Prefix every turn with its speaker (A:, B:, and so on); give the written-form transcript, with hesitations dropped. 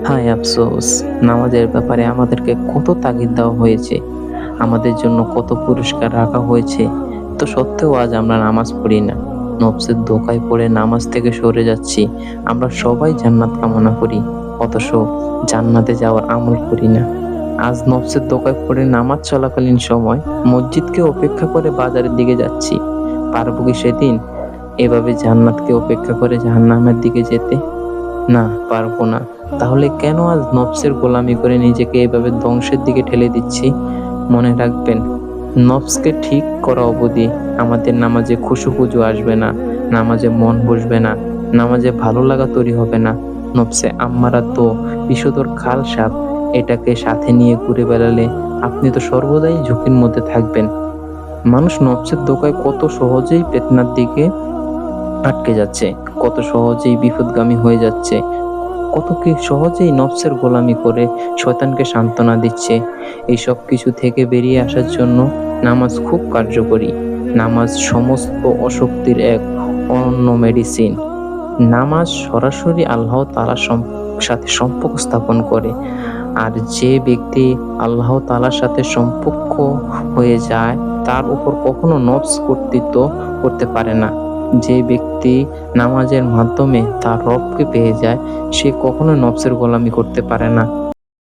A: হায় আফসোস! নামাজের ব্যাপারে আমাদেরকে কত তাগিদ দেওয়া হয়েছে, আমাদের জন্য কত পুরস্কার রাখা হয়েছে, তো সত্ত্বেও আজ আমরা নামাজ পড়ি না। নফসের ধোঁকায় পড়ে নামাজ থেকে সরে যাচ্ছি। আমরা সবাই জান্নাত কামনা করি, অথচ জান্নাতে যাওয়ার আমল করি না। আজ নফসের ধোঁকায় পড়ে নামাজ চলাকালীন সময় মসজিদকে উপেক্ষা করে বাজারের দিকে যাচ্ছি। পারবো কি সেদিন এভাবে জান্নাতকে উপেক্ষা করে জাহান্নামের দিকে যেতে? না, পারবো না। তাহলে কেন আজ নফসের গোলামি করে নিজেকে এভাবে ধ্বংসের দিকে ঠেলে দিচ্ছি? মনে রাখবেন, নফসকে ঠিক করা অবধি আমাদের নামাজে খুশু-খুজু আসবে না, নামাজে মন বসবে না, নামাজে ভালো লাগা তৈরি হবে না। নফসে আম্মারা তো বিষধর খাল সাপ, এটাকে সাথে নিয়ে ঘুরে বেড়ালে আপনি তো সর্বদাই ঝুঁকির মধ্যে থাকবেন। মানুষ নফসের ধোঁকায় কত সহজেই ফিতনার দিকে আটকে যাচ্ছে, কত সহজেই বিপথগামী হয়ে যাচ্ছে, কত কি সহজেই নফসের গোলামি করে শয়তানকে সান্ত্বনা দিচ্ছে। এই সব কিছু থেকে বেরিয়ে আসার জন্য নামাজ খুব কার্যকরী। নামাজ সমস্ত অশক্তির এক অনন্য মেডিসিন। নামাজ সরাসরি আল্লাহ তাআলার সাথে সম্পর্ক স্থাপন করে। আর যে ব্যক্তি আল্লাহ তাআলার সাথে সম্পর্ক হয়ে যায়, তার উপর কখনো নফস কর্তৃত্ব করতে পারে না। যে ব্যক্তি নামাজের মাধ্যমে তার রবকে পেয়ে যায়, সে কখনো নফসের গোলামি করতে পারে না।